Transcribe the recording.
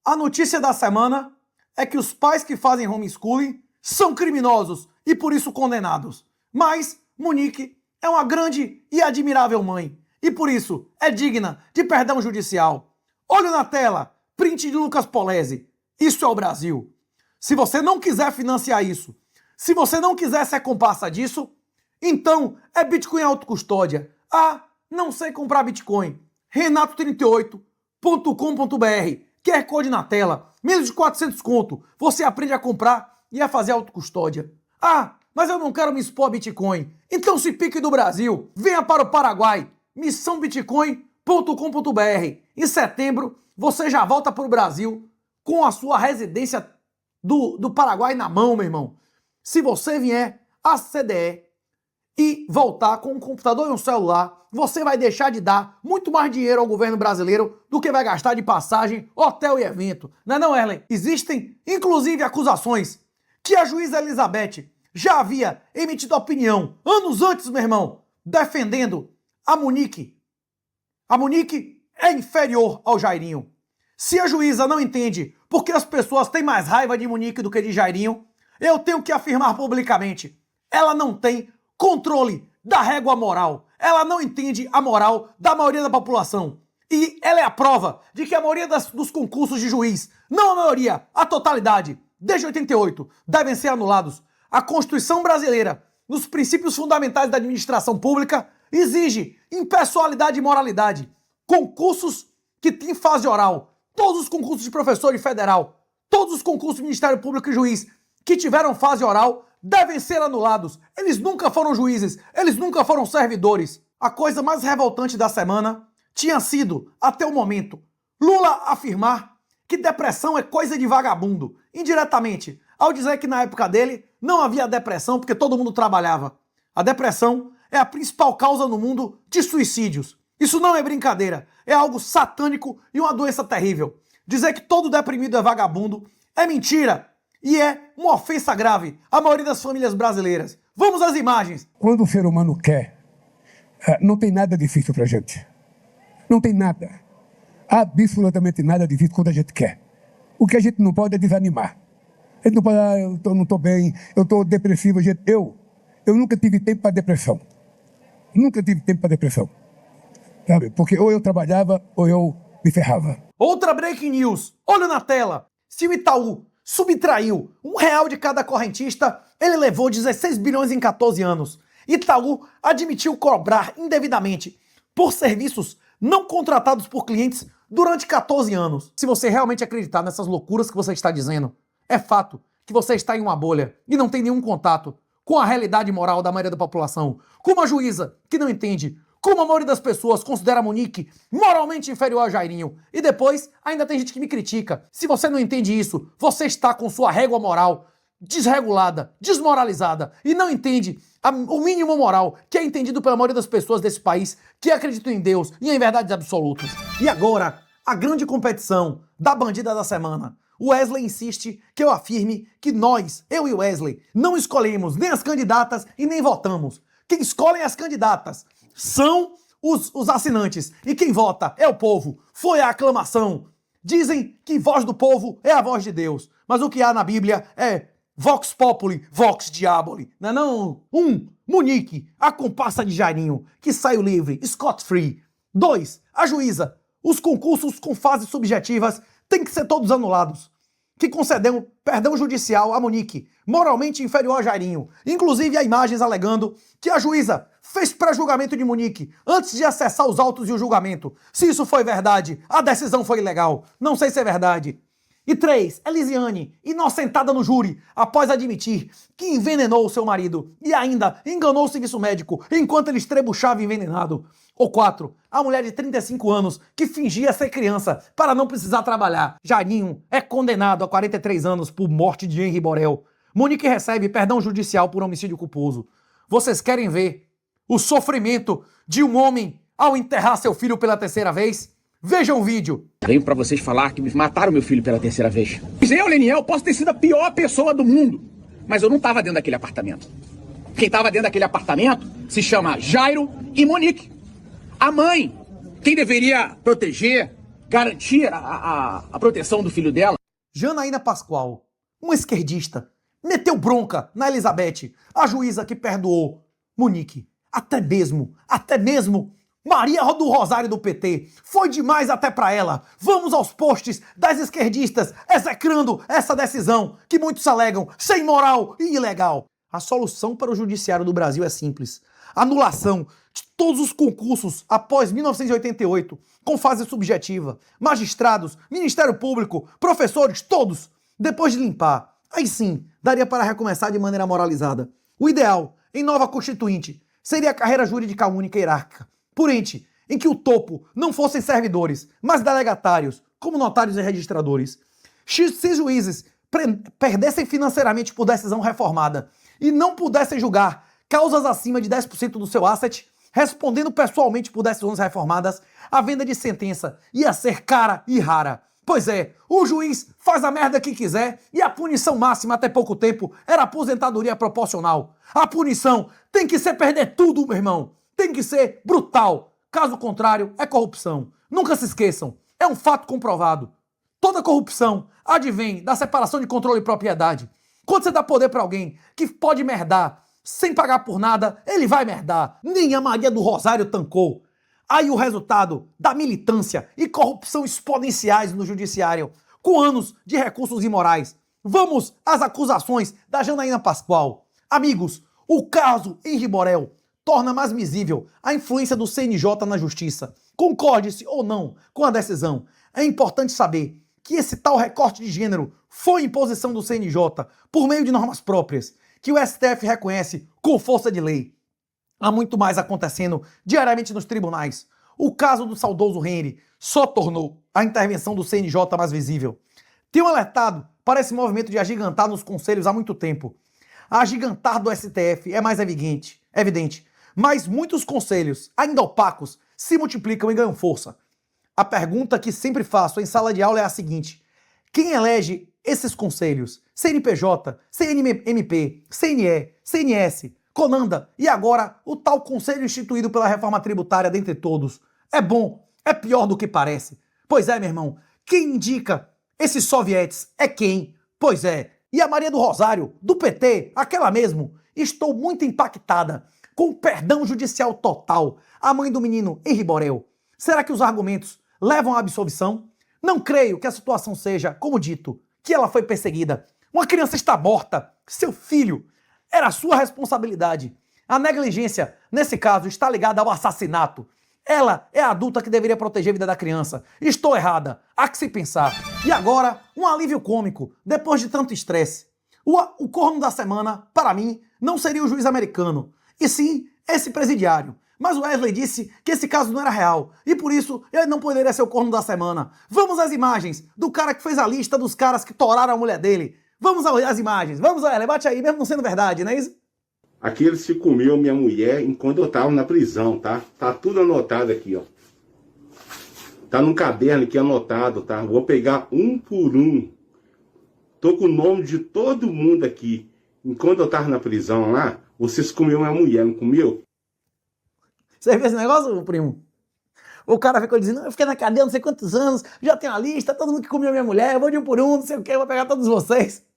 A notícia da semana é que os pais que fazem homeschooling são criminosos e por isso condenados. Mas Monique é uma grande e admirável mãe e por isso é digna de perdão judicial. Olho na tela, print de Lucas Polese. Isso é o Brasil. Se você não quiser financiar isso, se você não quiser ser comparsa disso, então é Bitcoin autocustódia. Ah, não sei comprar Bitcoin. Renato38.com.br. QR Code na tela. Menos de 400 conto. Você aprende a comprar e a fazer autocustódia. Ah, mas eu não quero me expor a Bitcoin. Então se pique do Brasil. Venha para o Paraguai. missãobitcoin.com.br. Em setembro, você já volta para o Brasil com a sua residência do Paraguai na mão, meu irmão. Se você vier a CDE e voltar com um computador e um celular, você vai deixar de dar muito mais dinheiro ao governo brasileiro do que vai gastar de passagem, hotel e evento. Não é não, Erlen? Existem, inclusive, acusações que a juíza Elizabeth já havia emitido opinião anos antes, meu irmão, defendendo a Monique. A Monique é inferior ao Jairinho. Se a juíza não entende porque as pessoas têm mais raiva de Monique do que de Jairinho, eu tenho que afirmar publicamente, ela não tem controle da régua moral. Ela não entende a moral da maioria da população. E ela é a prova de que a maioria dos concursos de juiz, não a maioria, a totalidade, desde 88, devem ser anulados. A Constituição brasileira, nos princípios fundamentais da administração pública, exige impessoalidade e moralidade. Concursos que têm fase oral, todos os concursos de professor e federal, todos os concursos do Ministério Público e juiz que tiveram fase oral, devem ser anulados. Eles nunca foram juízes, eles nunca foram servidores. A coisa mais revoltante da semana tinha sido, até o momento, Lula afirmar que depressão é coisa de vagabundo, indiretamente, ao dizer que na época dele não havia depressão porque todo mundo trabalhava. A depressão é a principal causa no mundo de suicídios. Isso não é brincadeira, é algo satânico e uma doença terrível. Dizer que todo deprimido é vagabundo é mentira. E é uma ofensa grave à maioria das famílias brasileiras. Vamos às imagens. Quando o ser humano quer, não tem nada difícil pra gente. Não tem nada. Absolutamente nada difícil quando a gente quer. O que a gente não pode é desanimar. A gente não pode, eu não estou bem, eu estou depressivo. Eu nunca tive tempo para depressão. Nunca tive tempo para depressão. Sabe? Porque ou eu trabalhava ou eu me ferrava. Outra breaking news. Olha na tela. Se o Itaú subtraiu R$1 de cada correntista, ele levou 16 bilhões em 14 anos. Itaú admitiu cobrar indevidamente por serviços não contratados por clientes durante 14 anos. Se você realmente acreditar nessas loucuras que você está dizendo, é fato que você está em uma bolha e não tem nenhum contato com a realidade moral da maioria da população. Com uma juíza que não entende, como a maioria das pessoas considera a Monique moralmente inferior a Jairinho. E depois, ainda tem gente que me critica. Se você não entende isso, você está com sua régua moral desregulada, desmoralizada e não entende o mínimo moral que é entendido pela maioria das pessoas desse país que acreditam em Deus e em verdades absolutas. E agora, a grande competição da bandida da semana. O Wesley insiste que eu afirme que nós, eu e o Wesley, não escolhemos nem as candidatas e nem votamos. Quem escolhem as candidatas são os assinantes. E quem vota é o povo. Foi a aclamação. Dizem que voz do povo é a voz de Deus. Mas o que há na Bíblia é Vox Populi, Vox Diaboli. Não é não? 1. Monique, a comparsa de Jairinho, que saiu livre, Scott Free. 2. A juíza. Os concursos com fases subjetivas têm que ser todos anulados. Que concedeu perdão judicial a Monique, moralmente inferior a Jairinho. Inclusive há imagens alegando que a juíza fez pré-julgamento de Monique antes de acessar os autos e o julgamento. Se isso foi verdade, a decisão foi ilegal. Não sei se é verdade. E 3. Elisiane, inocentada no júri, após admitir que envenenou o seu marido e ainda enganou o serviço médico enquanto ele estrebuchava envenenado. Ou 4. A mulher de 35 anos que fingia ser criança para não precisar trabalhar. Jairinho é condenado a 43 anos por morte de Henri Borel. Monique recebe perdão judicial por homicídio culposo. Vocês querem ver o sofrimento de um homem ao enterrar seu filho pela terceira vez? Vejam o vídeo. Venho pra vocês falar que me mataram meu filho pela terceira vez. Eu, Leniel, posso ter sido a pior pessoa do mundo, mas eu não tava dentro daquele apartamento. Quem tava dentro daquele apartamento se chama Jairo e Monique. A mãe, quem deveria proteger, garantir a proteção do filho dela. Janaína Pascoal, uma esquerdista, meteu bronca na Elizabeth, a juíza que perdoou Monique. Até mesmo Maria do Rosário do PT. Foi demais até pra ela. Vamos aos posts das esquerdistas execrando essa decisão que muitos alegam sem moral e ilegal. A solução para o judiciário do Brasil é simples. Anulação de todos os concursos após 1988, com fase subjetiva. Magistrados, Ministério Público, professores, todos. Depois de limpar, aí sim, daria para recomeçar de maneira moralizada. O ideal, em nova Constituinte, seria a carreira jurídica única e hierárquica, por ente, em que o topo não fossem servidores, mas delegatários, como notários e registradores. Se juízes perdessem financeiramente por decisão reformada e não pudessem julgar causas acima de 10% do seu asset, respondendo pessoalmente por decisões reformadas, a venda de sentença ia ser cara e rara. Pois é, o juiz faz a merda que quiser e a punição máxima até pouco tempo era aposentadoria proporcional. A punição tem que ser perder tudo, meu irmão. Tem que ser brutal. Caso contrário, é corrupção. Nunca se esqueçam, é um fato comprovado. Toda corrupção advém da separação de controle e propriedade. Quando você dá poder pra alguém que pode merdar sem pagar por nada, ele vai merdar. Nem a Maria do Rosário tancou. Aí o resultado da militância e corrupção exponenciais no judiciário, com anos de recursos imorais. Vamos às acusações da Janaína Pascoal. Amigos, o caso Henri Borel torna mais visível a influência do CNJ na justiça. Concorde-se ou não com a decisão, é importante saber que esse tal recorte de gênero foi imposição do CNJ por meio de normas próprias, que o STF reconhece com força de lei. Há muito mais acontecendo diariamente nos tribunais. O caso do saudoso Henri só tornou a intervenção do CNJ mais visível. Tenho alertado para esse movimento de agigantar nos conselhos há muito tempo. A agigantar do STF é mais evidente, mas muitos conselhos, ainda opacos, se multiplicam e ganham força. A pergunta que sempre faço em sala de aula é a seguinte: quem elege esses conselhos? CNPJ, CNMP, CNE, CNS, Conanda e agora o tal conselho instituído pela reforma tributária dentre todos. É bom, é pior do que parece. Pois é, meu irmão, quem indica esses sovietes é quem? Pois é, e a Maria do Rosário, do PT, aquela mesmo, estou muito impactada com o perdão judicial total, a mãe do menino Henri Borel. Será que os argumentos levam à absolvição? Não creio que a situação seja, como dito, que ela foi perseguida. Uma criança está morta, seu filho. Era sua responsabilidade. A negligência, nesse caso, está ligada ao assassinato. Ela é a adulta que deveria proteger a vida da criança. Estou errada. Há que se pensar. E agora, um alívio cômico, depois de tanto estresse. O corno da semana, para mim, não seria o juiz americano, e sim esse presidiário. Mas o Wesley disse que esse caso não era real, e por isso ele não poderia ser o corno da semana. Vamos às imagens do cara que fez a lista dos caras que toraram a mulher dele. Vamos às imagens. Vamos, Wesley, bate aí, mesmo não sendo verdade, não é isso? Aquele se comeu minha mulher enquanto eu tava na prisão, tá? Tá tudo anotado aqui, ó. Tá num caderno aqui anotado, tá? Vou pegar um por um. Tô com o nome de todo mundo aqui. Enquanto eu tava na prisão lá, vocês comeu minha mulher, não comeu? Você viu esse negócio, primo? O cara ficou dizendo, eu fiquei na cadeia não sei quantos anos, já tenho a lista, todo mundo que comeu minha mulher, eu vou de um por um, não sei o que, eu vou pegar todos vocês.